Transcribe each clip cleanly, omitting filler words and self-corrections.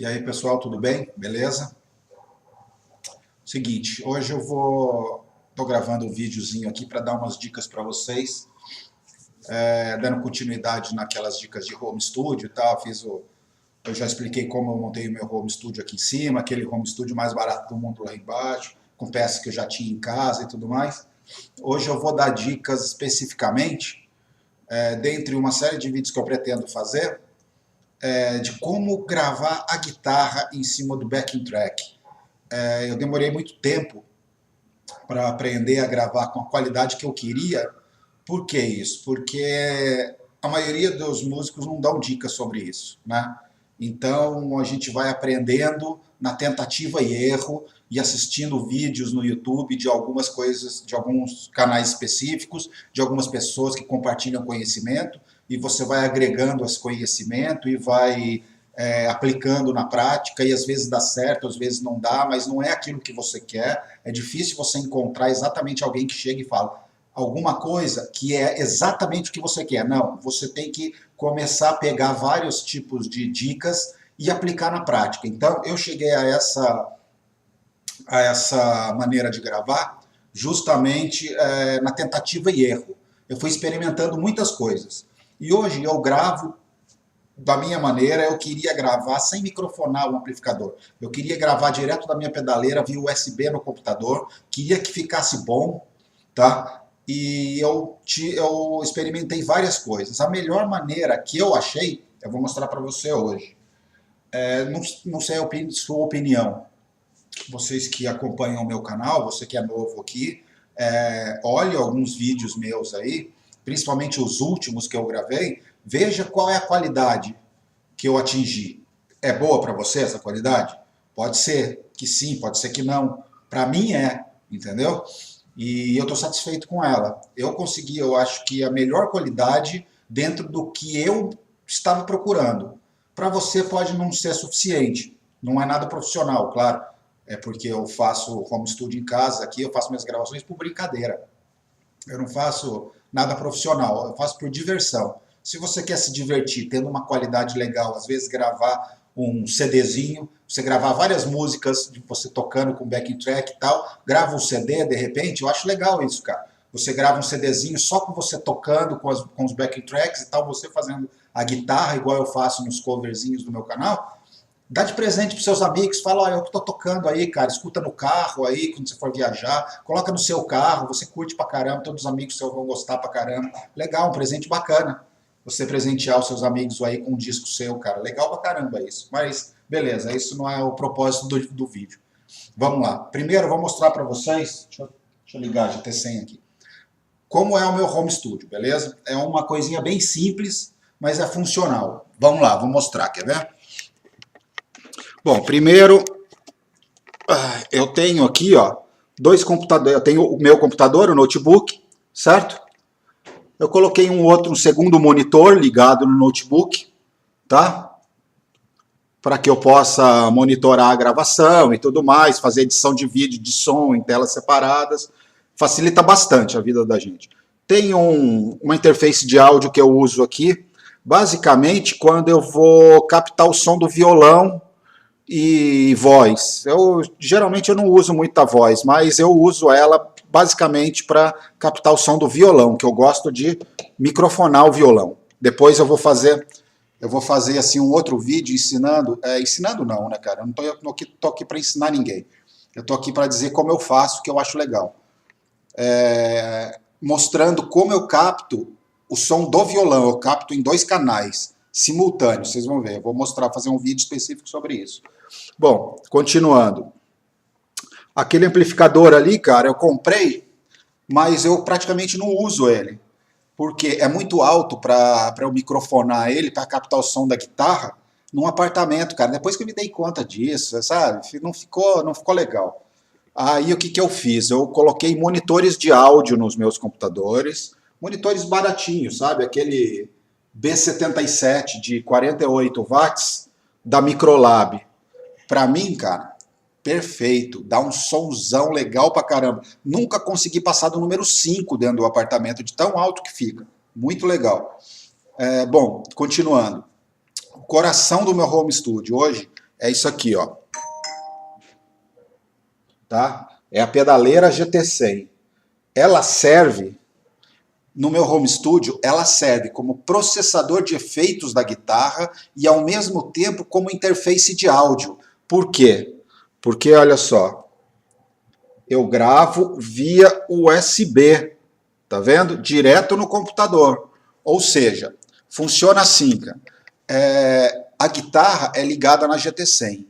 E aí, pessoal, tudo bem? Beleza? Seguinte, hoje tô gravando um videozinho aqui para dar umas dicas para vocês, dando continuidade naquelas dicas de home studio e tal. Eu já expliquei como eu montei o meu home studio aqui em cima, aquele home studio mais barato do mundo lá embaixo, com peças que eu já tinha em casa e tudo mais. Hoje eu vou dar dicas especificamente, dentre uma série de vídeos que eu pretendo fazer, de como gravar a guitarra em cima do backing track. Eu demorei muito tempo para aprender a gravar com a qualidade que eu queria. Por que isso? Porque a maioria dos músicos não dão dicas sobre isso, né? Então a gente vai aprendendo na tentativa e erro e assistindo vídeos no YouTube de algumas coisas, de alguns canais específicos, de algumas pessoas que compartilham conhecimento, e você vai agregando esse conhecimento e vai aplicando na prática, e às vezes dá certo, às vezes não dá, mas não é aquilo que você quer. É difícil você encontrar exatamente alguém que chega e fala alguma coisa que é exatamente o que você quer. Não, você tem que começar a pegar vários tipos de dicas e aplicar na prática. Então, eu cheguei a essa maneira de gravar justamente na tentativa e erro. Eu fui experimentando muitas coisas. E hoje eu gravo da minha maneira. Eu queria gravar sem microfonar o amplificador. Eu queria gravar direto da minha pedaleira via USB no computador. Queria que ficasse bom, tá? E eu experimentei várias coisas. A melhor maneira que eu achei, eu vou mostrar para você hoje. Não sei a sua opinião. Vocês que acompanham o meu canal, você que é novo aqui, olhe alguns vídeos meus aí, principalmente os últimos que eu gravei, veja qual é a qualidade que eu atingi. É boa para você essa qualidade? Pode ser que sim, pode ser que não. Para mim entendeu? E eu estou satisfeito com ela. Eu consegui, eu acho que a melhor qualidade dentro do que eu estava procurando. Para você pode não ser suficiente, não é nada profissional, claro. É porque eu faço home studio em casa aqui, eu faço minhas gravações por brincadeira. Eu não faço nada profissional, eu faço por diversão. Se você quer se divertir, tendo uma qualidade legal, às vezes gravar um CDzinho, você gravar várias músicas de você tocando com backing track e tal, grava um CD de repente, eu acho legal isso, cara. Você grava um CDzinho só com você tocando com os backing tracks e tal, você fazendo a guitarra, igual eu faço nos coverzinhos do meu canal. Dá de presente para seus amigos, fala, olha, eu tô tocando aí, cara, escuta no carro aí, quando você for viajar, coloca no seu carro, você curte pra caramba, todos os amigos seus vão gostar pra caramba. Legal, um presente bacana. Você presentear os seus amigos aí com um disco seu, cara. Legal pra caramba isso. Mas, beleza, isso não é o propósito do vídeo. Vamos lá. Primeiro, eu vou mostrar pra vocês, deixa eu ligar, já ter senha aqui, como é o meu home studio, beleza? É uma coisinha bem simples, mas é funcional. Vamos lá, vou mostrar, quer ver? Bom, primeiro, eu tenho aqui, ó, dois computadores. Eu tenho o meu computador, o notebook, certo? Eu coloquei um segundo monitor ligado no notebook, tá? Para que eu possa monitorar a gravação e tudo mais, fazer edição de vídeo, de som em telas separadas. Facilita bastante a vida da gente. Tem uma interface de áudio que eu uso aqui, basicamente quando eu vou captar o som do violão e voz. Geralmente eu não uso muita voz, mas eu uso ela basicamente para captar o som do violão, que eu gosto de microfonar o violão. Depois eu vou fazer assim um outro vídeo ensinando, ensinando não, né, cara? Eu não tô aqui para ensinar ninguém. Eu tô aqui para dizer como eu faço, que eu acho legal. Mostrando como eu capto o som do violão. Eu capto em 2 canais simultâneos, vocês vão ver. Eu vou mostrar, fazer um vídeo específico sobre isso. Bom, continuando. Aquele amplificador ali, cara, eu comprei, mas eu praticamente não uso ele. Porque é muito alto para eu microfonar ele, para captar o som da guitarra, num apartamento, cara. Depois que eu me dei conta disso, sabe? Não ficou legal. Aí o que eu fiz? Eu coloquei monitores de áudio nos meus computadores, monitores baratinhos, sabe? Aquele B77 de 48 watts da Microlab. Pra mim, cara, perfeito. Dá um somzão legal pra caramba. Nunca consegui passar do número 5 dentro do apartamento, de tão alto que fica. Muito legal. Bom, continuando. O coração do meu home studio hoje é isso aqui, ó. Tá? É a pedaleira GT100. Ela serve, no meu home studio, ela serve como processador de efeitos da guitarra e ao mesmo tempo como interface de áudio. Por quê? Porque, olha só, eu gravo via USB, tá vendo? Direto no computador. Ou seja, funciona assim, cara. A guitarra é ligada na GT100.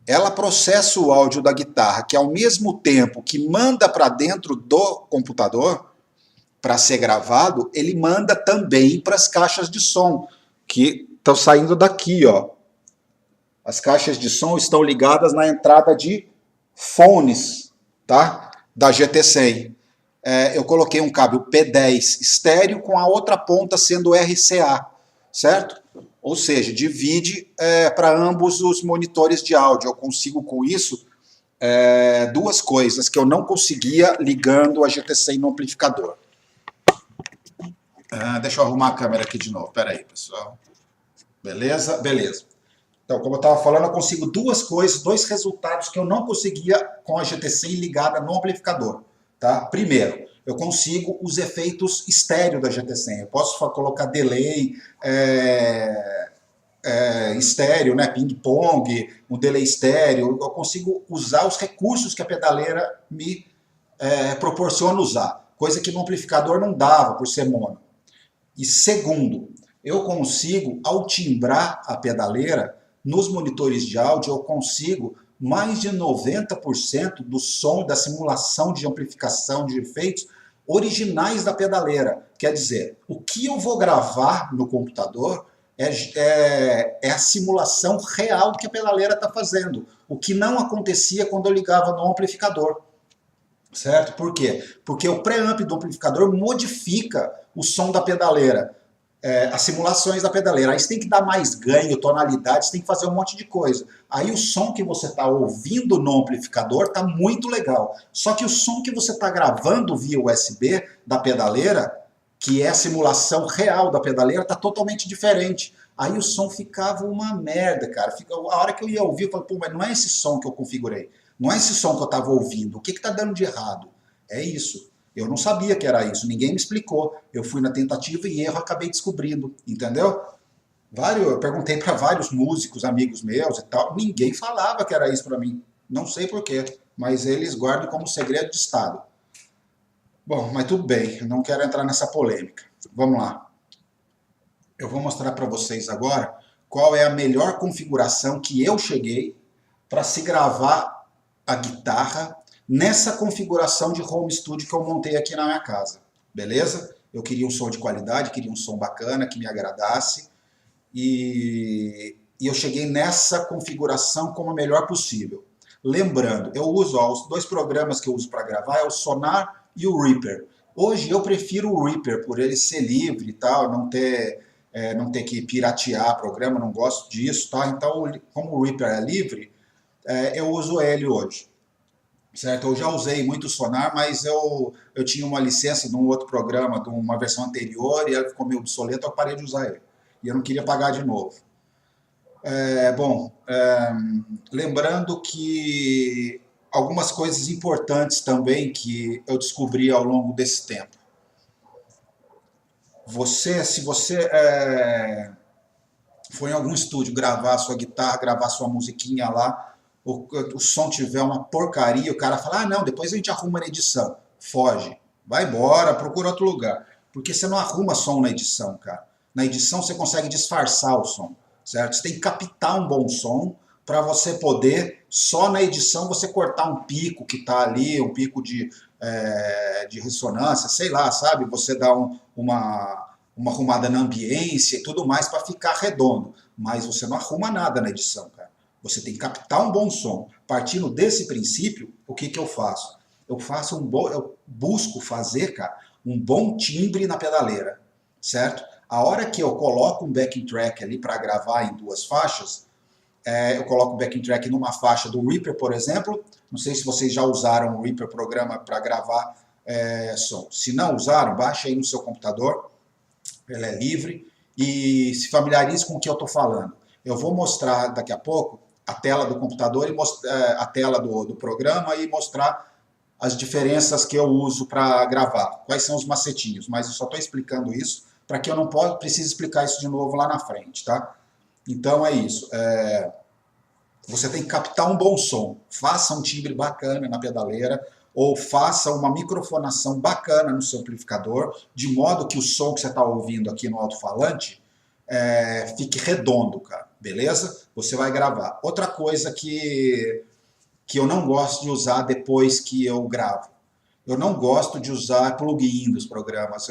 Ela processa o áudio da guitarra, que ao mesmo tempo que manda para dentro do computador, para ser gravado, ele manda também para as caixas de som, que estão saindo daqui, ó. As caixas de som estão ligadas na entrada de fones, tá? Da GT100. Eu coloquei um cabo P10 estéreo com a outra ponta sendo RCA, certo? Ou seja, divide para ambos os monitores de áudio. Eu consigo com isso duas coisas que eu não conseguia ligando a GT100 no amplificador. Deixa eu arrumar a câmera aqui de novo. Espera aí, pessoal. Beleza? Beleza. Então, como eu estava falando, eu consigo duas coisas, dois resultados que eu não conseguia com a GT100 ligada no amplificador. Tá? Primeiro, eu consigo os efeitos estéreo da GT100. Eu posso colocar delay, estéreo, né? Ping-pong, um delay estéreo. Eu consigo usar os recursos que a pedaleira me proporciona usar. Coisa que no amplificador não dava, por ser mono. E segundo, eu consigo, ao timbrar a pedaleira, nos monitores de áudio, eu consigo mais de 90% do som, da simulação de amplificação de efeitos originais da pedaleira. Quer dizer, o que eu vou gravar no computador é a simulação real que a pedaleira está fazendo. O que não acontecia quando eu ligava no amplificador. Certo? Por quê? Porque o pré-amp do amplificador modifica o som da pedaleira, as simulações da pedaleira. Aí você tem que dar mais ganho, tonalidade, você tem que fazer um monte de coisa. Aí o som que você está ouvindo no amplificador está muito legal. Só que o som que você está gravando via USB da pedaleira, que é a simulação real da pedaleira, está totalmente diferente. Aí o som ficava uma merda, cara. A hora que eu ia ouvir, eu falei, pô, mas não é esse som que eu configurei. Não é esse som que eu estava ouvindo. O que está dando de errado? É isso. Eu não sabia que era isso. Ninguém me explicou. Eu fui na tentativa e erro, acabei descobrindo. Entendeu? Eu perguntei para vários músicos, amigos meus e tal. Ninguém falava que era isso para mim. Não sei porquê. Mas eles guardam como segredo de Estado. Bom, mas tudo bem. Eu não quero entrar nessa polêmica. Vamos lá. Eu vou mostrar para vocês agora qual é a melhor configuração que eu cheguei para se gravar a guitarra nessa configuração de home studio que eu montei aqui na minha casa, beleza? Eu queria um som de qualidade, queria um som bacana, que me agradasse, e eu cheguei nessa configuração como a melhor possível. Lembrando, eu uso os dois programas que eu uso para gravar, é o Sonar e o Reaper. Hoje eu prefiro o Reaper, por ele ser livre e tal, não ter que piratear programa, não gosto disso, tá? Então, como o Reaper é livre, eu uso ele hoje, certo? Eu já usei muito Sonar, mas eu tinha uma licença de um outro programa, de uma versão anterior, e ela ficou meio obsoleta, eu parei de usar ele. E eu não queria pagar de novo. Lembrando que algumas coisas importantes também que eu descobri ao longo desse tempo. Se você for em algum estúdio gravar a sua guitarra, gravar sua musiquinha lá, o som tiver uma porcaria, o cara fala, não, depois a gente arruma na edição. Foge, vai embora, procura outro lugar. Porque você não arruma som na edição, cara. Na edição você consegue disfarçar o som, certo? Você tem que captar um bom som para você poder, só na edição, você cortar um pico que está ali, um pico de ressonância, sei lá, sabe? Você dá uma arrumada na ambiência e tudo mais para ficar redondo. Mas você não arruma nada na edição, cara. Você tem que captar um bom som. Partindo desse princípio, o que eu faço? Eu busco fazer, cara, um bom timbre na pedaleira, certo? A hora que eu coloco um backing track ali para gravar em duas faixas, eu coloco o backing track numa faixa do Reaper, por exemplo. Não sei se vocês já usaram o Reaper programa para gravar som. Se não usaram, baixa aí no seu computador. Ele é livre e se familiarize com o que eu estou falando. Eu vou mostrar daqui a pouco a tela do computador, e a tela do programa e mostrar as diferenças que eu uso para gravar, quais são os macetinhos, mas eu só estou explicando isso para que eu não precise explicar isso de novo lá na frente, tá? Então é isso. Você tem que captar um bom som, faça um timbre bacana na pedaleira, ou faça uma microfonação bacana no seu amplificador, de modo que o som que você está ouvindo aqui no alto-falante fique redondo, cara, beleza? Você vai gravar. Outra coisa que eu não gosto de usar depois que eu gravo. Eu não gosto de usar plugin dos programas.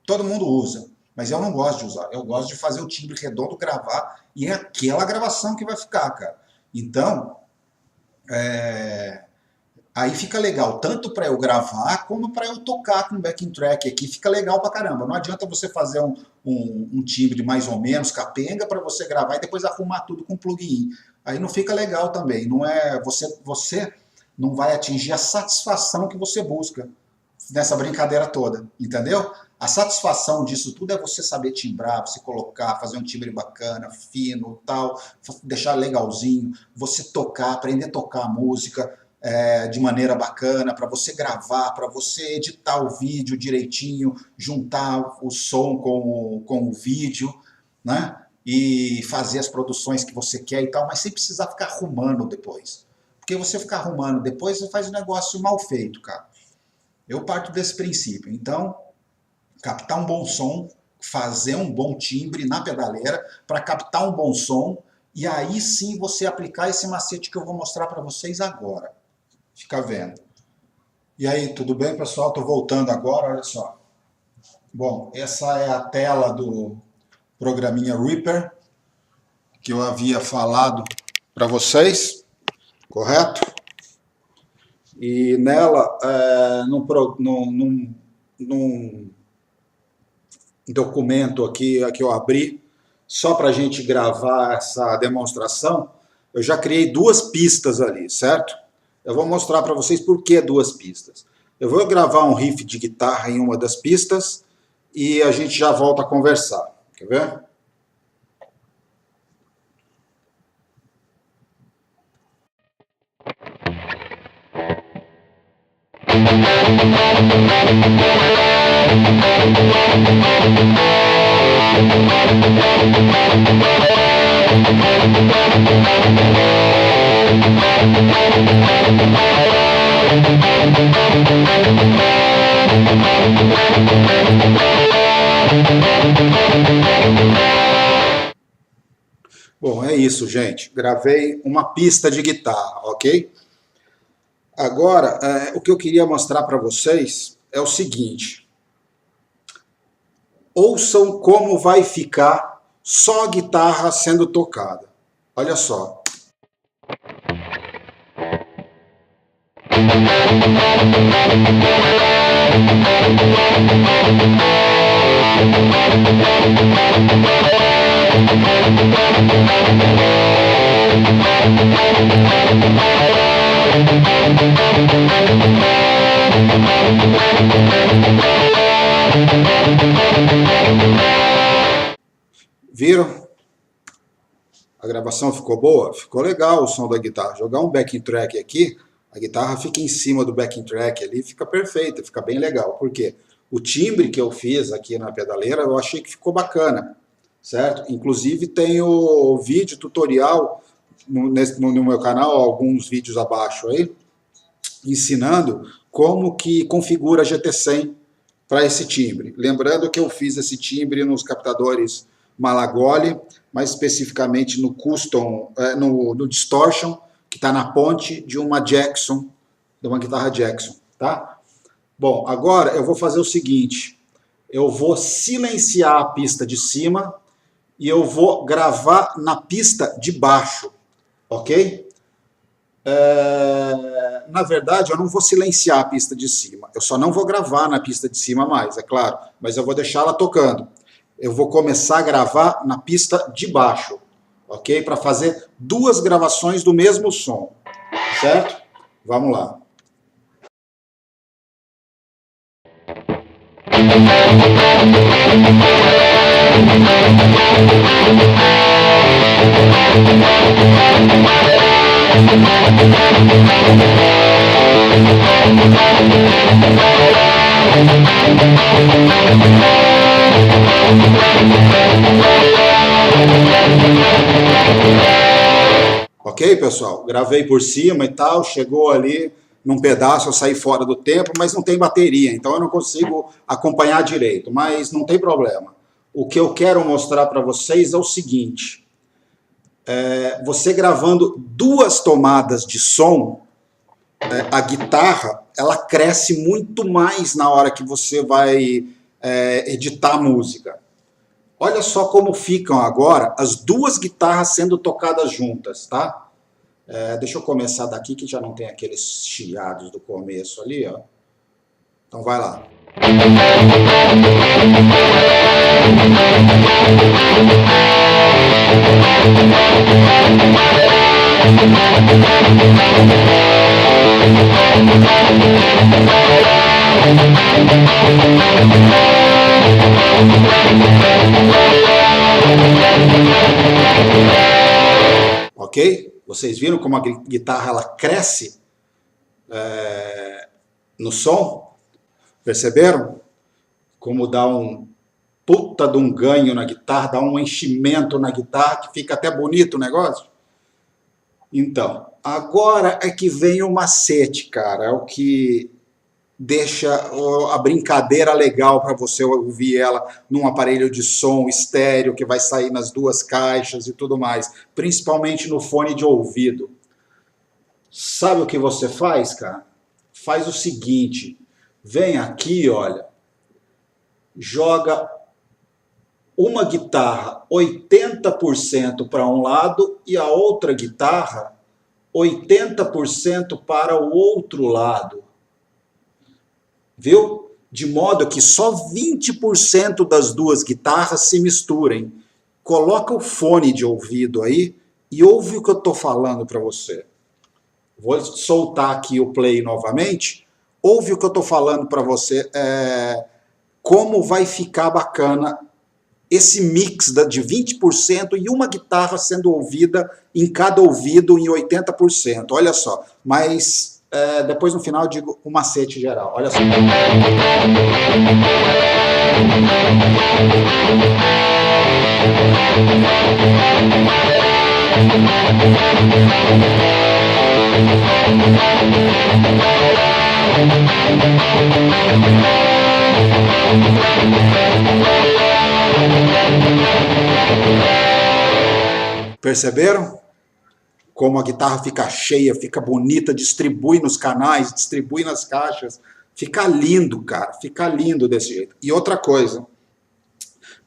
Todo mundo usa, mas eu não gosto de usar. Eu gosto de fazer o timbre redondo, gravar, e é aquela gravação que vai ficar, cara. Então, aí fica legal, tanto para eu gravar, como para eu tocar com backing track aqui, fica legal pra caramba. Não adianta você fazer um timbre mais ou menos capenga para você gravar e depois arrumar tudo com plugin. Aí não fica legal também. Não você não vai atingir a satisfação que você busca nessa brincadeira toda, entendeu? A satisfação disso tudo é você saber timbrar, você colocar, fazer um timbre bacana, fino, tal, deixar legalzinho, você tocar, aprender a tocar a música de maneira bacana, para você gravar, para você editar o vídeo direitinho, juntar o som com o vídeo, né? E fazer as produções que você quer e tal, mas sem precisar ficar arrumando depois. Porque você ficar arrumando depois, você faz um negócio mal feito, cara. Eu parto desse princípio. Então, captar um bom som, fazer um bom timbre na pedaleira para captar um bom som, e aí sim você aplicar esse macete que eu vou mostrar para vocês agora. Fica vendo. E aí, tudo bem, pessoal? Estou voltando agora, olha só. Bom, essa é a tela do programinha Reaper, que eu havia falado para vocês, correto? E nela, num documento aqui que eu abri, só para a gente gravar essa demonstração, eu já criei 2 pistas ali, certo? Eu vou mostrar para vocês por que 2 pistas. Eu vou gravar um riff de guitarra em uma das pistas e a gente já volta a conversar. Quer ver? Bom, é isso, gente. Gravei uma pista de guitarra, ok? Agora, o que eu queria mostrar para vocês é o seguinte. Ouçam como vai ficar só a guitarra sendo tocada. Olha só. Viram? A gravação ficou boa? Ficou legal o som da guitarra. Jogar um backing track aqui, a guitarra fica em cima do backing track ali, fica perfeita, fica bem legal. Por quê? O timbre que eu fiz aqui na pedaleira, eu achei que ficou bacana, certo? Inclusive tem o vídeo tutorial no meu canal, alguns vídeos abaixo aí, ensinando como que configura a GT100 para esse timbre. Lembrando que eu fiz esse timbre nos captadores Malagoli, mais especificamente no Custom, no Distortion, que está na ponte de uma Jackson, de uma guitarra Jackson, tá? Bom, agora eu vou fazer o seguinte, eu vou silenciar a pista de cima e eu vou gravar na pista de baixo, ok? Na verdade, eu não vou silenciar a pista de cima, eu só não vou gravar na pista de cima mais, é claro, mas eu vou deixar ela tocando. Eu vou começar a gravar na pista de baixo, ok? Para fazer 2 gravações do mesmo som, certo? Vamos lá. Ok, pessoal? Gravei por cima e tal, chegou ali num pedaço, eu saí fora do tempo, mas não tem bateria, então eu não consigo acompanhar direito, mas não tem problema. O que eu quero mostrar para vocês é o seguinte, você gravando duas tomadas de som, a guitarra, ela cresce muito mais na hora que você vai editar a música. Olha só como ficam agora as duas guitarras sendo tocadas juntas, tá? Deixa eu começar daqui que já não tem aqueles chiados do começo ali, ó. Então vai lá. Ok? Vocês viram como a guitarra ela cresce no som? Perceberam? Como dá um puta de um ganho na guitarra, dá um enchimento na guitarra que fica até bonito o negócio? Então, agora é que vem o macete, cara. É o que deixa a brincadeira legal para você ouvir ela num aparelho de som estéreo que vai sair nas duas caixas e tudo mais, principalmente no fone de ouvido. Sabe o que você faz, cara? Faz o seguinte, vem aqui, olha, joga uma guitarra 80% para um lado e a outra guitarra 80% para o outro lado. Viu? De modo que só 20% das duas guitarras se misturem. Coloca o fone de ouvido aí e ouve o que eu estou falando para você. Vou soltar aqui o play novamente. Ouve o que eu estou falando para você. Como vai ficar bacana esse mix de 20% e uma guitarra sendo ouvida em cada ouvido em 80%. Olha só, mas depois no final eu digo o macete geral. Olha só. Perceberam? Como a guitarra fica cheia, fica bonita, distribui nos canais, distribui nas caixas. Fica lindo, cara. Fica lindo desse jeito. E outra coisa,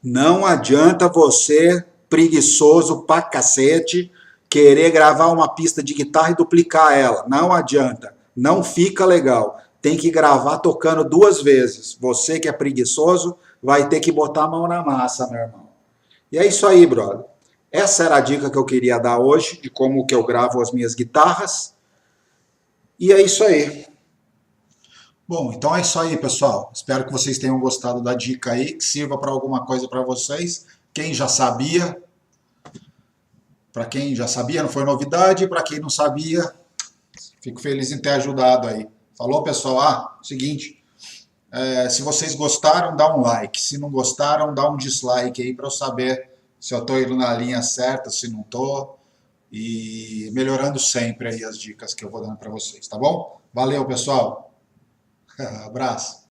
não adianta você, preguiçoso pra cacete, querer gravar uma pista de guitarra e duplicar ela. Não adianta. Não fica legal. Tem que gravar tocando duas vezes. Você que é preguiçoso vai ter que botar a mão na massa, meu irmão. E é isso aí, brother. Essa era a dica que eu queria dar hoje, de como que eu gravo as minhas guitarras. E é isso aí. Bom, então é isso aí, pessoal. Espero que vocês tenham gostado da dica aí, que sirva para alguma coisa para vocês. Quem já sabia, para quem já sabia, não foi novidade. Para quem não sabia, fico feliz em ter ajudado aí. Falou, pessoal? Seguinte, se vocês gostaram, dá um like. Se não gostaram, dá um dislike aí para eu saber se eu estou indo na linha certa, se não estou, e melhorando sempre aí as dicas que eu vou dando para vocês, tá bom? Valeu, pessoal. Abraço.